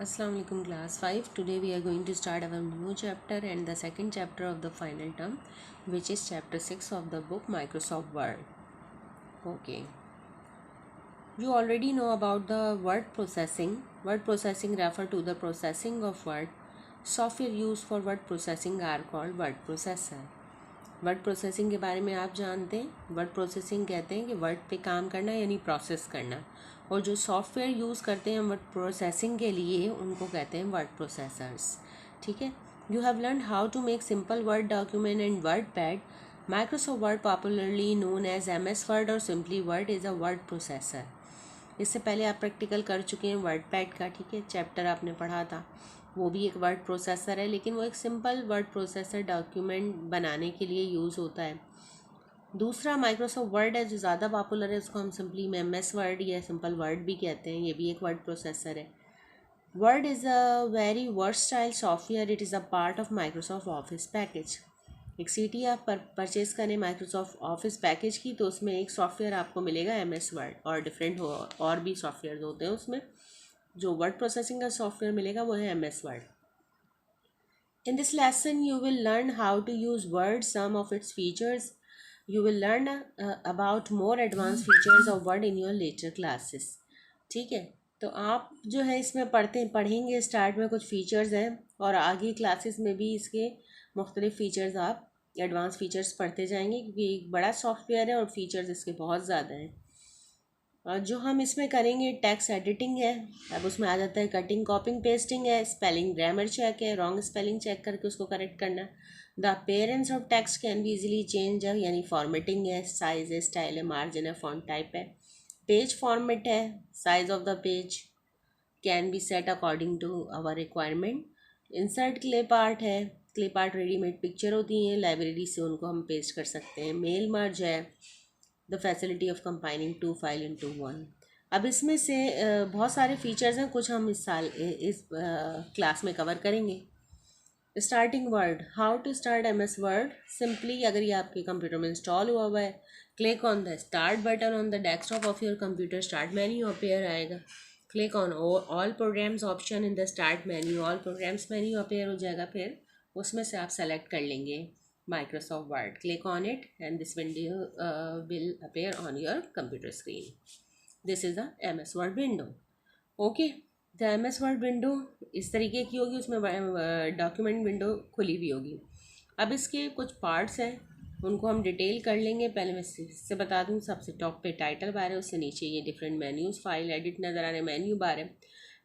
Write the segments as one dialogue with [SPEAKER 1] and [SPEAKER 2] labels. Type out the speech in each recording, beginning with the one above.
[SPEAKER 1] Assalamu alaikum class 5. Today we are going to start our new chapter and the second chapter of the final term, which is chapter 6 of the book Microsoft Word. Okay. You already know about the word processing. Word processing refer to the processing of word. Software used for word processing are called word processor. Word processing के बारे में आप जानते हैं। Word processing कहते हैं कि word पे काम करना यानी प्रोसेस करना, और जो सॉफ्टवेयर यूज़ करते हैं वर्ड प्रोसेसिंग के लिए उनको कहते हैं वर्ड प्रोसेसर्स। ठीक है। You have learn how to make simple word document and word pad. Microsoft Word popularly known as MS Word और simply word is a word processor. इससे पहले आप प्रैक्टिकल कर चुके हैं वर्ड पैड का। ठीक है, चैप्टर आपने पढ़ा था, वो भी एक वर्ड प्रोसेसर है, लेकिन वो एक सिंपल वर्ड प्रोसेसर डॉक्यूमेंट बनाने के लिए यूज़ होता है। दूसरा माइक्रोसॉफ्ट वर्ड है जो ज़्यादा पॉपुलर है, उसको हम सिंपली MS वर्ड या सिंपल वर्ड भी कहते हैं, ये भी एक वर्ड प्रोसेसर है। Word is a very versatile software, it is a part of Microsoft office package. एक सीटी आप परचेज़ करें माइक्रोसॉफ्ट ऑफिस पैकेज की, तो उसमें एक सॉफ्टवेयर आपको मिलेगा MS वर्ड, और डिफरेंट हो और भी सॉफ्टवेयर होते हैं उसमें। जो वर्ड प्रोसेसिंग का सॉफ्टवेयर मिलेगा वो है MS word. In this lesson, you will learn how to use Word, some of its features. You will learn about more advanced features of Word in your later classes. ठीक है, तो आप जो है इसमें पढ़ेंगे स्टार्ट में कुछ फीचर्स हैं, और आगे क्लासेस में भी इसके मुख्तलिफ फ़ीचर्स आप एडवांस फीचर्स पढ़ते जाएंगे, क्योंकि एक बड़ा सॉफ्टवेयर है और फीचर्स इसके बहुत ज़्यादा हैं। और जो हम इसमें करेंगे टेक्स्ट एडिटिंग है, अब उसमें आ जाता है कटिंग, कॉपिंग, पेस्टिंग है, स्पेलिंग ग्रामर चेक है, रॉन्ग स्पेलिंग चेक करके उसको करेक्ट करना। The appearance of text can be easily change है, यानी फॉर्मेटिंग है, साइज है, स्टाइल है, मार्जिन है, फॉन्ट टाइप है। पेज फॉर्मेट है, size of the page can be set according to our requirement. Insert clip art है, क्लिप आर्ट रेडीमेड पिक्चर होती हैं, लाइब्रेरी से उनको हम पेस्ट कर सकते हैं। मेल मर्ज है, the facility of combining 2 file into 1। अब इसमें से बहुत सारे फीचर्स हैं, कुछ हम इस क्लास में कवर करेंगे। Starting word, how to start MS Word simply. अगर ये आपके कंप्यूटर में इंस्टॉल हुआ है, click on the start button on the desktop of your computer, start menu appear आएगा। Click on all programs option in the start menu, all programs menu appear हो जाएगा, फिर उसमें से आप सेलेक्ट कर लेंगे Microsoft Word. Click on it and this window will appear on your computer screen. This is the MS Word window. Okay, the MS Word window इस तरीके की होगी, उसमें डॉक्यूमेंट विंडो खुली भी होगी। अब इसके कुछ पार्ट्स हैं, उनको हम डिटेल कर लेंगे। पहले मैं इससे बता दूँ, सबसे टॉप पे टाइटल बार है, उससे नीचे ये डिफरेंट मेन्यूज़, फाइल, एडिट नज़र आ रहे, मेन्यू बार है।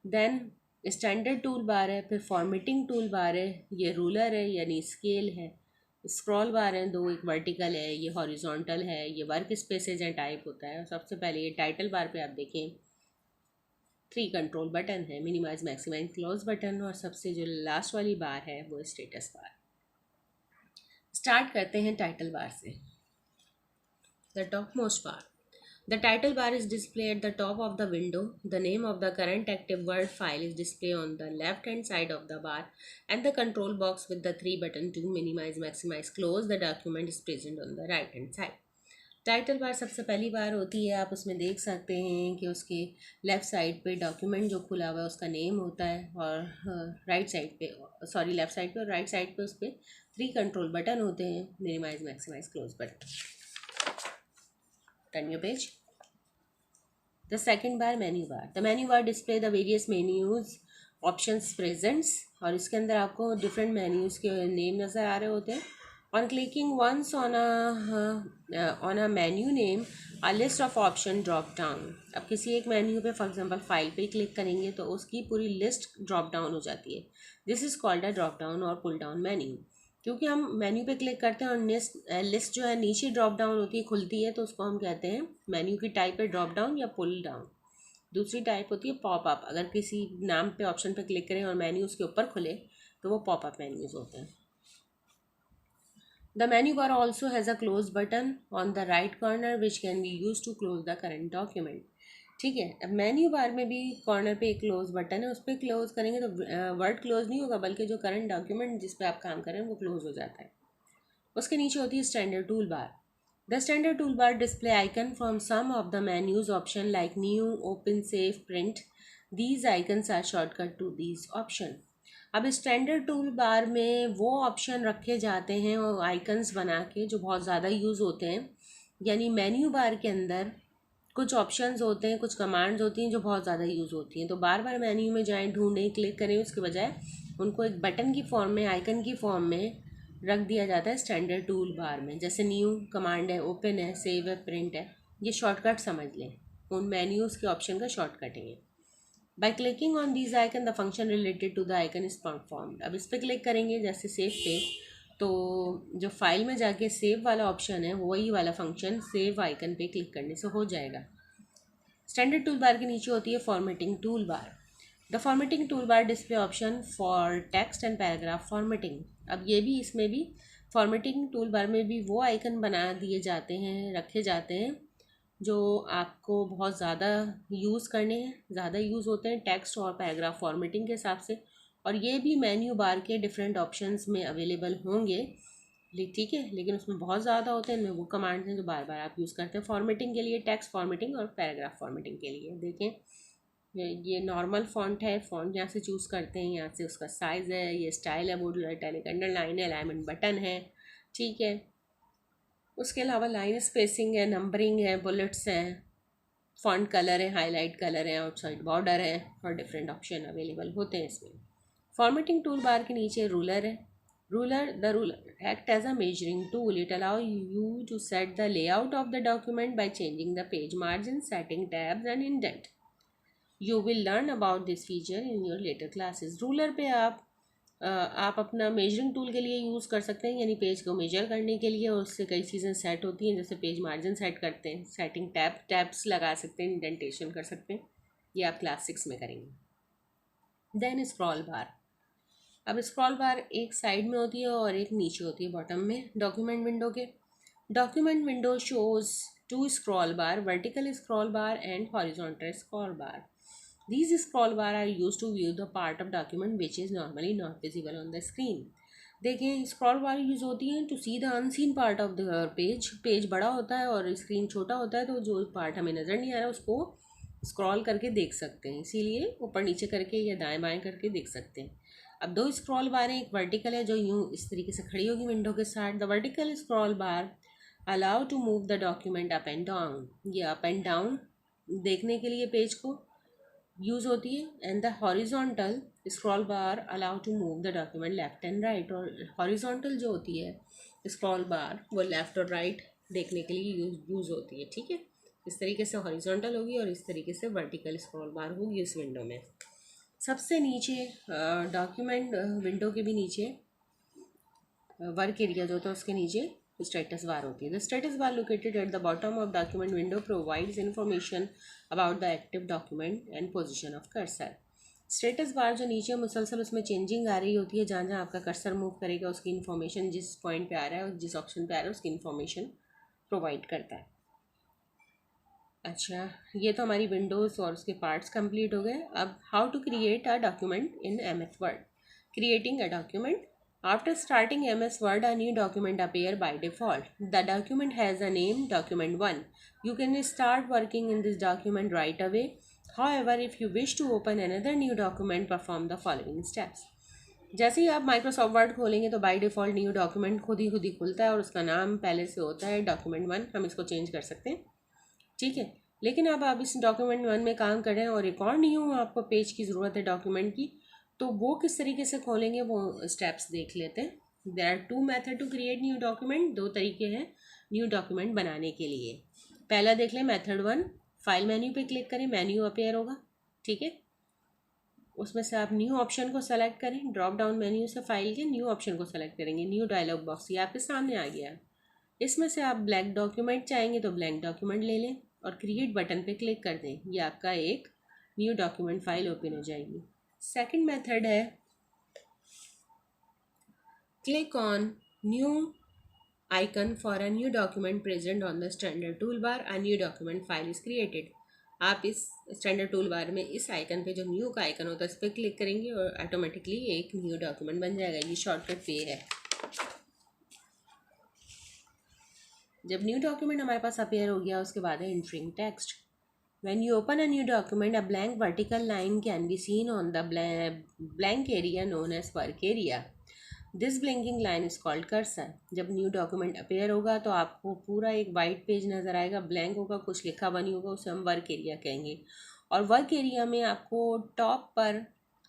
[SPEAKER 1] देन स्टैंडर्ड टूल बार है, फिर फॉर्मेटिंग टूल बार है, ये रूलर है यानी स्केल है, स्क्रॉल बार हैं दो, एक वर्टिकल है, ये हॉरिजॉन्टल है, ये वर्क स्पेसेज है, टाइप होता है। और सबसे पहले ये टाइटल बार पे आप देखें 3 कंट्रोल बटन है, मिनिमाइज, मैक्सिमाइज, क्लोज बटन, और सबसे जो लास्ट वाली बार है वो स्टेटस बार। स्टार्ट करते हैं टाइटल बार से। The top most bar, the title bar is displayed at the top of the window. The name of the current active Word file is displayed on the left hand side of the bar, and the control box with the 3 buttons to minimize, maximize, close the document is present on the right hand side. Title bar सबसे पहली बार होती है, आप उसमें देख सकते हैं कि उसके लेफ़्ट साइड पे डॉक्यूमेंट जो खुला हुआ है उसका नेम होता है, और राइट साइड पे, सॉरी लेफ़्ट साइड पे और राइट साइड पे उस पर 3 कंट्रोल बटन होते हैं, minimise, maximise, close button. Turn your page. The second bar, menu bar. The menu bar display the various menus options presents, और इसके अंदर आपको डिफरेंट मेन्यूज़ के नेम नज़र आ रहे होते हैं। On clicking once on a menu name, a list of option drop down. अब किसी एक मेन्यू पे, फॉर एग्जांपल फाइल पे क्लिक करेंगे तो उसकी पूरी लिस्ट ड्रॉप डाउन हो जाती है। This is called a drop down और पुल डाउन मेन्यू। क्योंकि हम मेन्यू पे क्लिक करते हैं और लिस्ट जो है नीचे ड्रॉप डाउन होती है, खुलती है, तो उसको हम कहते हैं मेन्यू की टाइप है ड्रॉप डाउन या पुल डाउन। दूसरी टाइप होती है पॉप अप, अगर किसी नाम पे ऑप्शन पे क्लिक करें और मेन्यू उसके ऊपर खुले तो वो पॉप अप मेन्यूज होते हैं। The menu bar also has a close button on the right corner which can be use to close the current document. ठीक है, अब मेन्यू बार में भी कॉर्नर पे एक क्लोज बटन है, उस पर क्लोज करेंगे तो वर्ड क्लोज नहीं होगा, बल्कि जो करंट डॉक्यूमेंट जिस पे आप काम कर रहे हैं वो क्लोज हो जाता है। उसके नीचे होती है standard tool bar. The standard tool bar display icon from some of the menus option like new, open, save, print. These icons are shortcut to these option. अब स्टैंडर्ड टूल बार में वो ऑप्शन रखे जाते हैं और icons बना के जो बहुत ज़्यादा यूज़ होते हैं, यानी मेन्यू बार के अंदर कुछ ऑप्शंस होते हैं, कुछ कमांड्स होती हैं जो बहुत ज़्यादा यूज़ होती हैं, तो बार बार मेन्यू में जाएं, ढूंढें, क्लिक करें, उसके बजाय उनको एक बटन की फॉर्म में, आइकन की फॉर्म में रख दिया जाता है स्टैंडर्ड टूल बार में। जैसे न्यू कमांड है, ओपन है, सेव है, प्रिंट है, ये शॉर्टकट समझ लें, उन मेन्यूज़ के ऑप्शन का शॉर्टकट है ये। By clicking on these icon the function related to the icon is performed. अब इस पर क्लिक करेंगे जैसे सेव पे, तो जो फाइल में जाके सेव वाला ऑप्शन है वही वाला फंक्शन सेव आइकन पे क्लिक करने से हो जाएगा। स्टैंडर्ड टूल बार के नीचे होती है formatting tool bar. The formatting tool bar display option for text and paragraph formatting. अब ये भी, इसमें भी फॉर्मेटिंग टूल बार में भी वो आइकन बना दिए जाते हैं, रखे जाते हैं जो आपको बहुत ज़्यादा यूज़ करने हैं, ज़्यादा यूज़ होते हैं टेक्स्ट और पैराग्राफ फॉर्मेटिंग के हिसाब से, और ये भी मेन्यू बार के डिफरेंट ऑप्शंस में अवेलेबल होंगे, ठीक है, लेकिन उसमें बहुत ज़्यादा होते हैं। इनमें वो कमांड्स हैं जो बार बार आप यूज़ करते हैं फॉर्मेटिंग के लिए, टेक्स्ट फॉर्मेटिंग और पैराग्राफ फॉर्मेटिंग के लिए। देखें, ये नॉर्मल फ़ॉन्ट है, फ़ॉन्ट यहाँ से चूज़ करते हैं, यहाँ से उसका साइज़ है, ये स्टाइल है, बोल्ड, इटैलिक, अंडरलाइन है, अलाइनमेंट बटन है, ठीक है। उसके अलावा लाइन स्पेसिंग है, नंबरिंग है, बुलेट्स हैं, फॉन्ट कलर है, हाईलाइट कलर है, आउटसाइड बॉर्डर है, और डिफरेंट ऑप्शन अवेलेबल होते हैं इसमें। फॉर्मेटिंग टूल बार के नीचे रूलर है। The ruler act as a measuring tool. It allows you to set the layout of the document by changing the page margins, setting tabs and indent. You will learn about this feature in your later classes. Ruler पे आप अपना measuring tool के लिए use कर सकते हैं, यानी page को मेजर करने के लिए, और उससे कई चीज़ें सेट होती हैं, जैसे पेज मार्जिन सेट करते हैं, सेटिंग टैब्स लगा सकते हैं, इंडेंटेशन कर सकते हैं, ये आप क्लास 6 में करेंगे। Then scroll bar. अब स्क्रॉल बार एक साइड में होती है और एक नीचे होती है बॉटम में डॉक्यूमेंट विंडो के। Document window shows two scroll bar, vertical scroll bar and horizontal scroll bar. These scroll bar are used to view the part of document which is normally not visible on the screen. देखें, scroll bar use होती हैं to see the unseen part of the page. Page बड़ा होता है और screen छोटा होता है, तो जो पार्ट हमें नज़र नहीं आ रहा उसको स्क्रॉल करके देख सकते हैं, इसीलिए ऊपर नीचे करके या दाएं बाएं करके देख सकते हैं। अब दो स्क्रॉल बार हैं, एक वर्टिकल है जो यूँ इस तरीके से खड़ी होगी विंडो के साथ। The vertical scroll bar allow to move the document up and down. ये अप एंड डाउन देखने के लिए पेज को यूज़ होती है। And the horizontal scroll bar allow to move the document left and right. और हॉरिजॉन्टल जो होती है स्क्रॉल बार वो लेफ़्ट और राइट देखने के लिए यूज़ होती है, ठीक है। इस तरीके से हॉरिजॉन्टल होगी और इस तरीके से वर्टिकल स्क्रॉल बार होगी इस विंडो में। सबसे नीचे डॉक्यूमेंट विंडो के भी नीचे वर्क एरिया जो होता है उसके नीचे स्टेटस बार होती है। The status bar located at the bottom of document window provides information about the active document and position of cursor. Status bar जो नीचे मुसलसल उसमें चेंजिंग आ रही होती है, जहाँ जहाँ आपका कर्सर मूव करेगा उसकी इन्फॉर्मेशन, जिस पॉइंट पे आ रहा है, जिस ऑप्शन पे आ रहा है उसकी इन्फॉर्मेशन प्रोवाइड करता है। अच्छा, ये तो हमारी विंडोज़ और उसके पार्ट्स कंप्लीट हो गए। अब how to create a document in MS Word. Creating a document. After starting MS Word, a new document appears by default. The document has a name, document 1. You can start working in this document right away. However, if you wish to open another new document, perform the following steps. जैसे ही आप Microsoft word खोलेंगे तो by default new document खुद ही खुलता है और उसका नाम पहले से होता है डॉक्यूमेंट 1। हम इसको चेंज कर सकते हैं, ठीक है। लेकिन अब आप इस डॉक्यूमेंट 1 में काम कर रहे हैं और एक और न्यू आपको पेज की ज़रूरत है डॉक्यूमेंट की, तो वो किस तरीके से खोलेंगे वो स्टेप्स देख लेते हैं। There are 2 method to create new document. 2 तरीके हैं न्यू डॉक्यूमेंट बनाने के लिए। पहला देख लें, मेथड 1। फाइल मेन्यू पे क्लिक करें, मेन्यू अपेयर होगा, ठीक है। उसमें से आप न्यू ऑप्शन को सेलेक्ट करें, ड्रॉप डाउन मेन्यू से फाइल के न्यू ऑप्शन को सेलेक्ट करेंगे। न्यू डायलॉग बॉक्स ये आपके सामने आ गया। इसमें से आप ब्लैंक डॉक्यूमेंट चाहेंगे तो ब्लैंक डॉक्यूमेंट ले लें और क्रिएट बटन पे क्लिक कर दें। ये आपका एक न्यू डॉक्यूमेंट फाइल ओपन हो जाएगी। सेकंड मेथड है click on new icon for a new document present on the standard tool bar. A new document file is created. आप इस स्टैंडर्ड टूल बार में इस आइकन पे, जो न्यू का आइकन होता है, इस पर क्लिक करेंगे और ऑटोमेटिकली एक न्यू डॉक्यूमेंट बन जाएगा। ये शॉर्टकट वे है। जब न्यू डॉक्यूमेंट हमारे पास अपेयर हो गया उसके बाद है entering text. When you open a new document, a blank vertical line can be seen on the blank area known as work area. This blinking line is called cursor. जब new document appear होगा तो आपको पूरा एक white page नज़र आएगा, blank होगा, कुछ लिखा हुआ नहीं होगा, उसे हम वर्क एरिया कहेंगे। और वर्क एरिया में आपको टॉप पर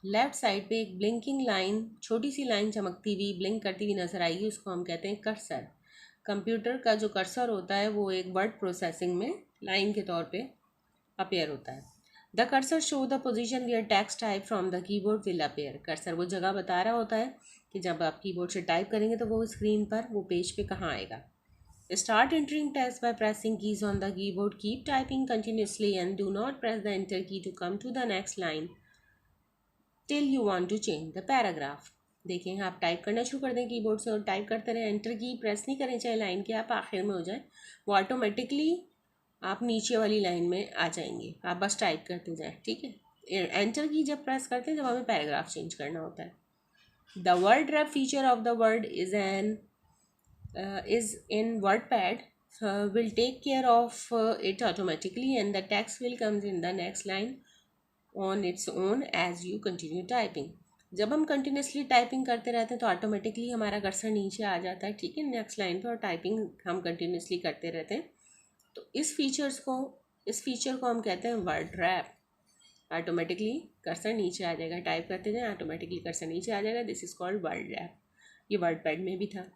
[SPEAKER 1] लेफ्ट साइड पे एक ब्लिंकिंग लाइन, छोटी सी लाइन चमकती हुई ब्लिंक करती हुई नज़र आएगी, उसको हम कहते हैं कर्सर। कंप्यूटर का जो कर्सर होता है वो एक वर्ड प्रोसेसिंग में लाइन के तौर पे अपेयर होता है। The cursor show the position where text type from the keyboard will appear. Cursor वो जगह बता रहा होता है कि जब आप कीबोर्ड से टाइप करेंगे तो वो स्क्रीन पर, वो पेज पे कहाँ आएगा। Start entering text by pressing keys on the keyboard, keep typing continuously and do not press the enter key to come to the next line till you want to change the paragraph. देखें, आप type करना शुरू कर दें keyboard से और type करते रहें, एंटर की प्रेस नहीं करें, चाहे लाइन के आप आखिर में हो जाए, वो ऑटोमेटिकली आप नीचे वाली लाइन में आ जाएंगे। आप बस टाइप करते जाएं, ठीक है। एंटर की जब प्रेस करते हैं जब हमें पैराग्राफ चेंज करना होता है। The word rap feature of the word is in WordPad will take care of it automatically and the text will comes in the next line on its own as you continue typing. जब हम continuously typing करते रहते हैं तो automatically हमारा cursor नीचे आ जाता है, ठीक है, नेक्स्ट लाइन पे, और टाइपिंग हम कंटिन्यूसली करते रहते हैं। तो इस फीचर को हम कहते हैं वर्ड रैप। ऑटोमेटिकली कर्सर नीचे आ जाएगा, टाइप करते जाएं, ऑटोमेटिकली कर्सर नीचे आ जाएगा। This is called word rap. ये वर्डपैड में भी था।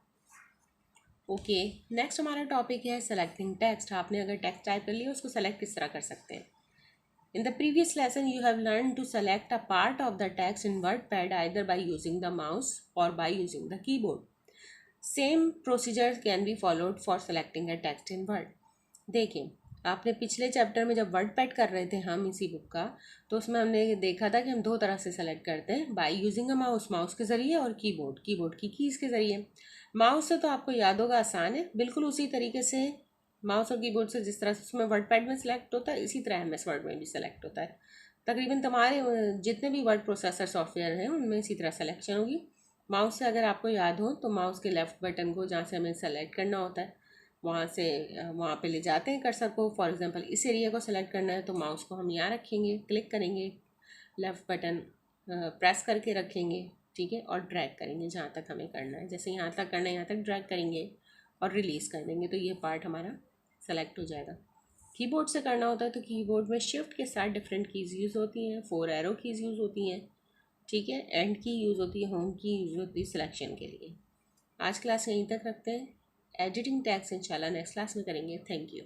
[SPEAKER 1] ओके, नेक्स्ट हमारा टॉपिक है सेलेक्टिंग टेक्स्ट। आपने अगर टेक्स्ट टाइप कर लिया उसको सेलेक्ट किस तरह कर सकते हैं। In the previous lesson, you have learned to select a part of the text in WordPad either by using the mouse or by using the keyboard. Same procedure can be followed for selecting a text in Word. देखें, आपने पिछले chapter में जब WordPad कर रहे थे हम इसी बुक का, तो उसमें हमने देखा था कि हम दो तरह से सेलेक्ट करते हैं, by using a mouse, mouse के ज़रिए, और कीबोर्ड की कीज़ के ज़रिए। माउस से तो आपको याद होगा आसान है, बिल्कुल उसी तरीके से माउस और कीबोर्ड से जिस तरह से उसमें वर्डपैड में सेलेक्ट होता है, इसी तरह MS वर्ड में भी सेलेक्ट होता है। तकरीबन तुम्हारे जितने भी वर्ड प्रोसेसर सॉफ्टवेयर हैं उनमें इसी तरह सेलेक्शन होगी। माउस से अगर आपको याद हो तो माउस के लेफ़्ट बटन को जहाँ से हमें सेलेक्ट करना होता है वहाँ से वहाँ पे ले जाते हैं कर्सर को। फॉर एग्जांपल इस एरिया को सेलेक्ट करना है तो माउस को हम यहाँ रखेंगे, क्लिक करेंगे, लेफ़्ट बटन प्रेस करके रखेंगे, ठीक है, और ड्रैग करेंगे जहाँ तक हमें करना है। जैसे यहाँ तक करना है यहाँ तक ड्रैग करेंगे और रिलीज़ कर देंगे, तो ये पार्ट हमारा सेलेक्ट हो जाएगा। कीबोर्ड से करना होता है तो कीबोर्ड में शिफ्ट के साथ डिफरेंट कीज़ यूज़ होती हैं, 4 एरो कीज़ यूज़ होती हैं, ठीक है, एंड की यूज़ होती है, होम की यूज़ होती है सिलेक्शन के लिए। आज क्लास यहीं तक रखते हैं। एडिटिंग टैक्स इंशाल्लाह नेक्स्ट क्लास में करेंगे। Thank you.